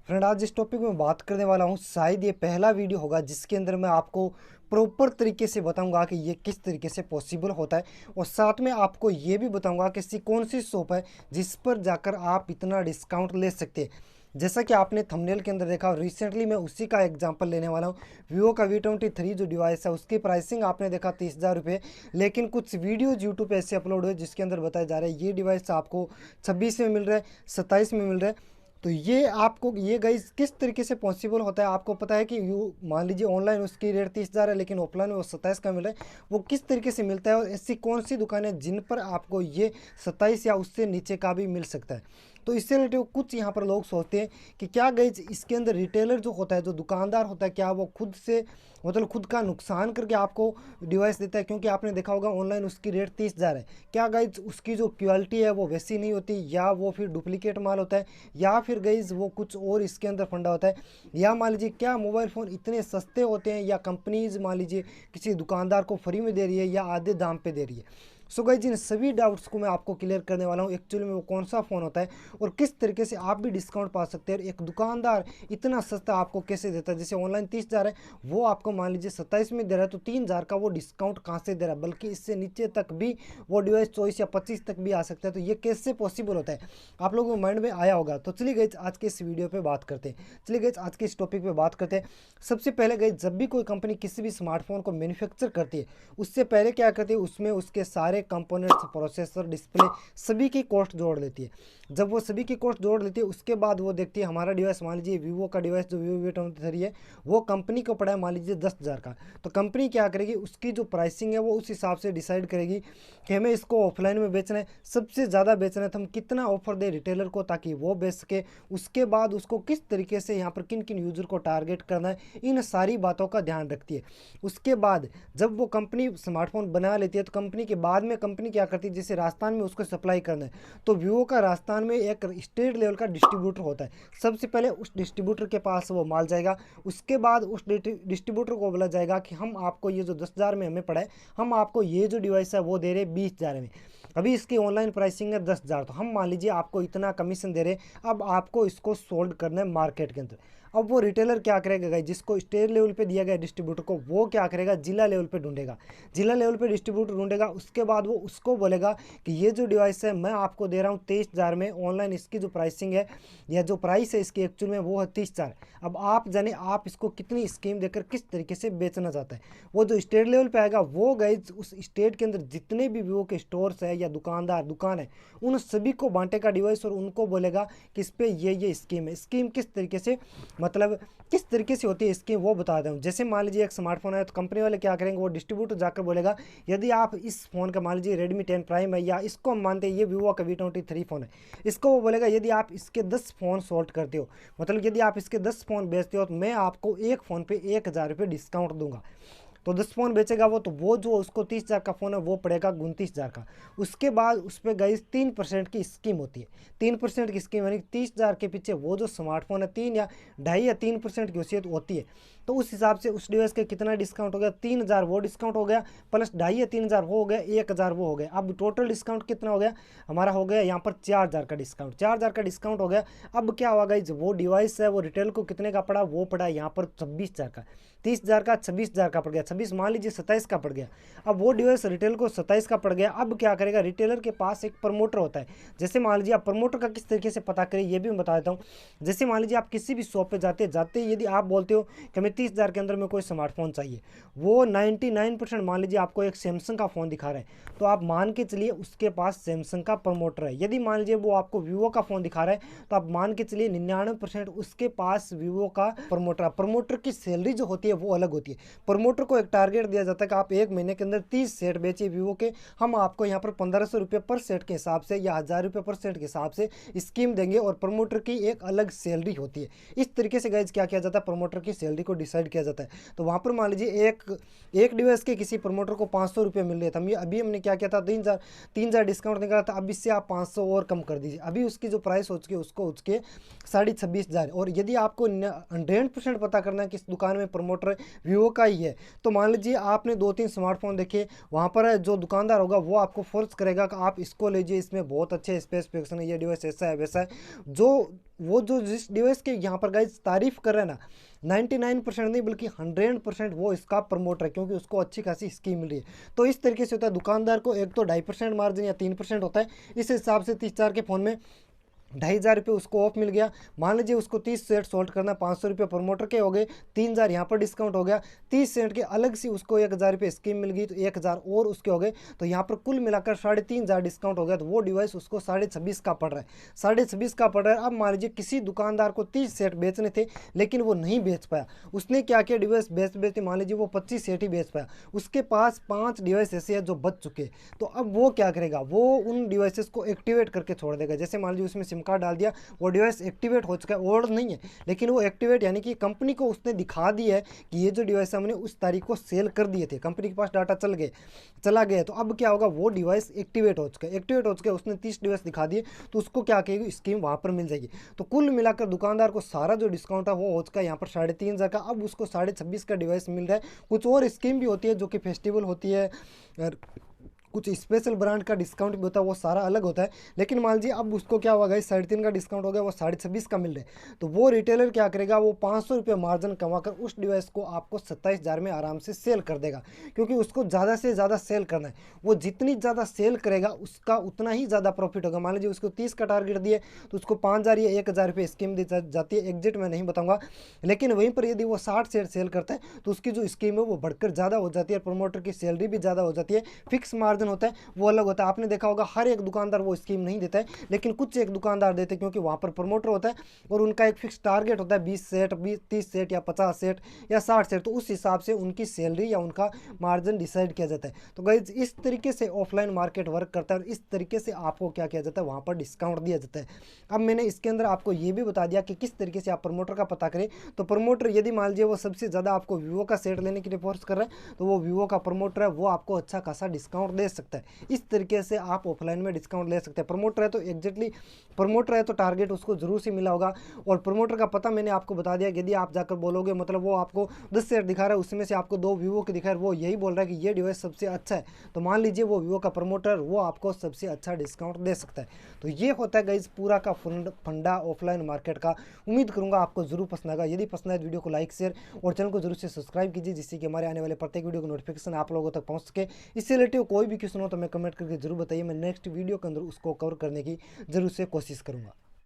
Friend, आज जिस topic में बात करने वाला हूँ शायद ये पहला वीडियो होगा जिसके अंदर मैं आपको प्रॉपर तरीके से बताऊंगा कि ये किस तरीके से पॉसिबल होता है। और साथ में आपको ये भी बताऊंगा कि ऐसी कौन सी शॉप है जिस पर जाकर आप इतना डिस्काउंट ले सकते हैं। जैसा कि आपने थंबनेल के अंदर देखा, रिसेंटली मैं उसी का एग्जांपल लेने वाला हूँ। वीवो का V23 जो डिवाइस है उसकी प्राइसिंग आपने देखा 30,000 रुपये, लेकिन कुछ वीडियोज यूट्यूब पे ऐसे अपलोड हुए जिसके अंदर बताया जा रहा है ये डिवाइस आपको 26 में मिल रहा है, 27 में मिल रहा है। तो ये आपको ये गाइस किस तरीके से पॉसिबल होता है। आपको पता है कि यू मान लीजिए ऑनलाइन उसकी रेट 30,000 है लेकिन ऑफलाइन वो 27 का मिल रहा है। वो किस तरीके से मिलता है और ऐसी कौन सी दुकानें जिन पर आपको ये 27 या उससे नीचे का भी मिल सकता है। तो इससे रिलेटेड कुछ यहाँ पर लोग सोचते हैं कि क्या गाइज इसके अंदर रिटेलर जो होता है, जो दुकानदार होता है, क्या वो खुद से मतलब खुद का नुकसान करके आपको डिवाइस देता है। क्योंकि आपने देखा होगा ऑनलाइन उसकी रेट 30,000 है। क्या गाइज उसकी जो क्वालिटी है वो वैसी नहीं होती, या वो फिर डुप्लीकेट माल होता है, या फिर गाइज वो कुछ और इसके अंदर फंडा होता है। या मान लीजिए क्या मोबाइल फ़ोन इतने सस्ते होते हैं, या कंपनीज मान लीजिए किसी दुकानदार को फ्री में दे रही है या आधे दाम पे दे रही है। सो गाइज इन सभी डाउट्स को मैं आपको क्लियर करने वाला हूँ। एक्चुअली में वो कौन सा फ़ोन होता है और किस तरीके से आप भी डिस्काउंट पा सकते हैं। और एक दुकानदार इतना सस्ता आपको कैसे देता है। जैसे ऑनलाइन 30,000 है, वो आपको मान लीजिए 27 में दे रहा है, तो 3,000 का वो डिस्काउंट कहाँ से दे रहा है। बल्कि इससे नीचे तक भी वो डिवाइस 24 या 25 तक भी आ सकता है। तो ये कैसे पॉसिबल होता है, आप लोगों के माइंड में आया होगा। तो चलिए गाइज आज के इस वीडियो पर बात करते हैं। चलिए गाइज आज के इस टॉपिक पर बात करते हैं। सबसे पहले गाइज जब भी कोई कंपनी किसी भी स्मार्टफोन को मैन्युफैक्चर करती है, उससे पहले क्या करती है, उसमें उसके सारे कंपोनेंट्स, प्रोसेसर, डिस्प्ले सभी की कॉस्ट जोड़ लेती है। जब वो सभी की कॉस्ट जोड़ लेती है उसके बाद वो देखती है हमारा डिवाइस, मान लीजिए वीवो का डिवाइस जो वीवो V23 है, वो कंपनी को पड़ा है मान लीजिए 10,000 का। तो कंपनी क्या करेगी, उसकी जो प्राइसिंग है वो उस हिसाब से डिसाइड करेगी कि हमें इसको ऑफलाइन में बेचना है, सबसे ज़्यादा बेचना है, तो हम कितना ऑफर दें रिटेलर को ताकि वो बेच सके। उसके बाद उसको किस तरीके से यहाँ पर किन किन यूज़र को टारगेट करना है, इन सारी बातों का ध्यान रखती है। उसके बाद जब वो कंपनी स्मार्टफोन बना लेती है तो कंपनी के बाद में कंपनी क्या करती है, जैसे राजस्थान में उसको सप्लाई करना है, तो वीवो का राजस्थान में एक स्टेट लेवल का डिस्ट्रीब्यूटर होता है। सबसे पहले उस डिस्ट्रीब्यूटर के पास वो माल जाएगा। उसके बाद उस डिस्ट्रीब्यूटर को बोला जाएगा कि हम आपको ये जो 10,000 में हमें पड़ा है, हम आपको ये जो डिवाइस है वो दे रहे 20,000 में। अभी इसकी ऑनलाइन प्राइसिंग है 10,000, तो हम मान लीजिए आपको इतना कमीशन दे रहे हैं। अब आपको इसको सोल्ड करना है मार्केट के अंदर। अब वो रिटेलर क्या करेगा गाइस, जिसको स्टेट लेवल पे दिया गया डिस्ट्रीब्यूटर को, वो क्या करेगा, जिला लेवल पे ढूंढेगा। जिला लेवल पे डिस्ट्रीब्यूटर ढूंढेगा, उसके बाद वो उसको बोलेगा कि ये जो डिवाइस है मैं आपको दे रहा हूँ 23,000 में। ऑनलाइन इसकी जो प्राइसिंग है या जो प्राइस है इसकी एक्चुअल में वो है 30,000। अब आप जाने आप इसको कितनी स्कीम देकर किस तरीके से बेचना चाहता है। वो जो स्टेट लेवल पे आएगा वो गाइज उस स्टेट के अंदर जितने भी वीवो के स्टोर्स है या दुकानदार दुकान है, उन सभी को बांटेगा डिवाइस और उनको बोलेगा कि इस पर ये स्कीम है। स्कीम किस तरीके से, मतलब किस तरीके से होती है स्कीम, वो बता दूँ। जैसे मान लीजिए एक स्मार्टफोन है, तो कंपनी वाले क्या करेंगे, वो डिस्ट्रीब्यूटर जाकर बोलेगा यदि आप इस फ़ोन का मान लीजिए Redmi 10 प्राइम है, या इसको हम मानते हैं ये वीवो का V23 फ़ोन है, इसको वो बोलेगा यदि आप इसके 10 फ़ोन सोल्ड करते हो, मतलब यदि आप इसके 10 फ़ोन बेचते हो, तो मैं आपको एक फ़ोन पे 1,000 रुपये डिस्काउंट दूंगा। तो 10 फ़ोन बेचेगा वो, तो वो जो उसको 30,000 का फ़ोन है वो पड़ेगा 29,000 का। उसके बाद उस पर गई 3% की स्कीम होती है। 3% की स्कीम यानी 30,000 के पीछे वो जो स्मार्टफोन है 3 या 2.5 या 3% की वसीयत होती है। तो उस हिसाब से उस डिवाइस के कितना डिस्काउंट हो गया, 3,000 वो डिस्काउंट हो गया, प्लस 2.5 या 3,000 वो हो गया, 1,000 वो हो गया। अब टोटल डिस्काउंट कितना हो गया हमारा, हो गया यहाँ पर 4,000 का डिस्काउंट। 4,000 का डिस्काउंट हो गया। अब क्या होगा, वो डिवाइस है वो रिटेल को कितने का पड़ा, वो पड़ा यहाँ पर 26,000 का। 30,000 का 26,000 का पड़ गया, 26 मान लीजिए 27 का पड़ गया। अब वो डिवाइस रिटेल को 27 का पड़ गया। अब क्या करेगा, रिटेलर के पास एक प्रमोटर होता है। जैसे मान लीजिए आप प्रमोटर का किस तरीके से पता करें ये भी मैं बता देता हूँ। जैसे मान लीजिए आप किसी भी शॉप पे जाते यदि आप बोलते हो कि हमें 30,000 के अंदर में कोई स्मार्टफोन चाहिए, वो 99% मान लीजिए आपको एक सैमसंग का फ़ोन दिखा रहा है, तो आप मान के चलिए उसके पास सैमसंग का प्रमोटर है। यदि मान लीजिए वो आपको वीवो का फ़ोन दिखा रहा है, तो आप मान के चलिए 99% उसके पास वीवो का प्रमोटर। प्रमोटर की सैलरी जो होती है वो अलग होती है। प्रमोटर को एक टारगेट दिया जाता है कि आप एक महीने के अंदर 30 सेट बेचिए वीवो के, हम आपको यहाँ पर 1,500 रुपये पर सेट के हिसाब से या 1,000 रुपये पर सेट के हिसाब से स्कीम देंगे। और प्रमोटर की एक अलग सैलरी होती है। इस तरीके से गाइज क्या किया जाता है, प्रमोटर की सैलरी को डिसाइड किया जाता है। तो वहाँ पर मान लीजिए एक डिवाइस के किसी प्रमोटर को 500 रुपये मिल रहे थे। अभी हमने क्या किया था, 3,000 डिस्काउंट निकाला था। अब इससे आप 500 और कम कर दीजिए। अभी उसकी जो प्राइस हो चुकी है उसको उसके 26,500। और यदि आपको 100% पता करना है कि इस दुकान में प्रमोटर वीवो का ही है, तो मान लीजिए आपने 2-3 स्मार्टफोन देखे, वहाँ पर जो दुकानदार होगा वो आपको फोर्स करेगा कि आप इसको लीजिए, इसमें बहुत अच्छे स्पेसिफिकेशन है, ये डिवाइस ऐसा है वैसा है। जो जिस डिवाइस के यहाँ पर गाइज तारीफ कर रहे हैं ना, 99% नहीं बल्कि 100% वो इसका प्रमोटर है, क्योंकि उसको अच्छी खासी स्कीम मिल रही है। तो इस तरीके से होता है, दुकानदार को एक तो 2.5% मार्जिन या 3% होता है। इस हिसाब से 30,000 के फ़ोन में 2,500 रुपये उसको ऑफ मिल गया। मान लीजिए उसको 30 सेट सोल्ड करना, 500 रुपये प्रमोटर के हो गए, 3,000 यहाँ पर डिस्काउंट हो गया, 30 सेट के अलग से उसको 1,000 रुपये स्कीम मिल गई, तो 1,000 और उसके हो गए, तो यहाँ पर कुल मिलाकर 3,500 डिस्काउंट हो गया। तो वो डिवाइस उसको 26,500 का पड़ रहा है, 26,500 का पड़ रहा है। अब मान लीजिए किसी दुकानदार को 30 सेट बेचने थे, लेकिन वो नहीं बेच पाया। उसने क्या किया, डिवाइस बेचते मान लीजिए वो 25 सेट ही बेच पाया, उसके पास 5 डिवाइस ऐसे हैं जो बच चुके। तो अब वो क्या करेगा, वो उन डिवाइसेस को एक्टिवेट करके छोड़ देगा। जैसे मान लीजिए उसमें सिम कार्ड डाल दिया, वो डिवाइस एक्टिवेट हो चुका है, ओल्ड नहीं है, लेकिन वो एक्टिवेट यानी कि कंपनी को उसने दिखा दिया है कि ये जो डिवाइस हमने उस तारीख को सेल कर दिए थे, कंपनी के पास डाटा चला गया। तो अब क्या होगा, वो डिवाइस एक्टिवेट हो चुका है, उसने 30 डिवाइस दिखा दिए, तो उसको क्या कहेगी, स्कीम वहाँ पर मिल जाएगी। तो कुल मिलाकर दुकानदार को सारा जो डिस्काउंट है वो हो चुका है यहाँ पर 3,500 का। अब उसको 26,500 का डिवाइस मिल रहा है। कुछ और स्कीम भी होती है जो कि फेस्टिवल होती है, कुछ स्पेशल ब्रांड का डिस्काउंट भी होता है, वो सारा अलग होता है। लेकिन मान लीजिए अब उसको क्या होगा, 3,500 का डिस्काउंट हो गया, वो 26,500 का मिल रहा है। तो वो रिटेलर क्या करेगा, वो 500 रुपये मार्जिन कमाकर उस डिवाइस को आपको 27,000 में आराम से सेल कर देगा, क्योंकि उसको ज़्यादा से ज़्यादा सेल करना है। वो जितनी ज़्यादा सेल करेगा उसका उतना ही ज़्यादा प्रॉफिट होगा। मान लीजिए उसको 30 का टारगेट दिए, तो उसको 5,000 या 1,000 रुपये स्कीम दी जाती है, एग्जिट मैं नहीं बताऊँगा। लेकिन वहीं पर यदि वो 60 शेयर सेल करता है, तो उसकी जो स्कीम है वो बढ़कर ज़्यादा हो जाती है, प्रमोटर की सैलरी भी ज़्यादा हो जाती है। फिक्स मार्जिन होता है, वो अलग होता है। आपने देखा होगा हर एक दुकानदार वो स्कीम नहीं देता है, लेकिन कुछ एक दुकानदार देते हैं, क्योंकि वहाँ पर प्रमोटर होता है और उनका एक फिक्स टारगेट होता है, 20 सेट, 30 सेट या 50 सेट या 60 सेट। तो उस हिसाब से उनकी सैलरी या उनका मार्जिन डिसाइड किया जाता है। तो गाइज इस तरीके से ऑफलाइन मार्केट वर्क करता है, और इस तरीके से आपको क्या किया जाता है, वहाँ पर डिस्काउंट दिया जाता है। अब मैंने इसके अंदर आपको ये भी बता दिया कि किस तरीके से आप प्रमोटर का पता करें। तो प्रमोटर यदि मान लीजिए वो सबसे ज़्यादा आपको वीवो का सेट लेने के लिए फोर्स कर रहा है, तो वो वीवो का प्रमोटर है, वो आपको अच्छा खासा डिस्काउंट दे सकता है। इस तरीके से आप ऑफलाइन में डिस्काउंट ले सकते हैं। प्रमोटर है तो एग्जैक्टली प्रमोटर है तो टारगेट उसको जरूर से मिला होगा। और प्रमोटर का पता मैंने आपको बता दिया, यदि आप जाकर बोलोगे, मतलब वो आपको 10 सेट दिखा रहा है, उसमें से आपको 2 वीवो के दिखा रहा है, वो यही बोल रहा है कि ये डिवाइस सबसे अच्छा है, तो मान लीजिए वो वीवो का प्रमोटर वो आपको सबसे अच्छा डिस्काउंट दे सकता है। तो ये होता है गाइज पूरा का फंडा ऑफलाइन मार्केट का। उम्मीद करूंगा आपको जरूर पसंद आएगा। यदि पसंद आए वीडियो को लाइक, शेयर और चैनल को जरूर से सब्सक्राइब कीजिए, जिससे कि हमारे आने वाले प्रत्येक वीडियो का नोटिफिकेशन आप लोगों तक पहुंच सके। इससे रिलेटेड कोई भी क्वेश्चन हो तो मैं कमेंट करके जरूर बताइए, मैं नेक्स्ट वीडियो के अंदर उसको कवर करने की जरूर से कोशिश करूंगा।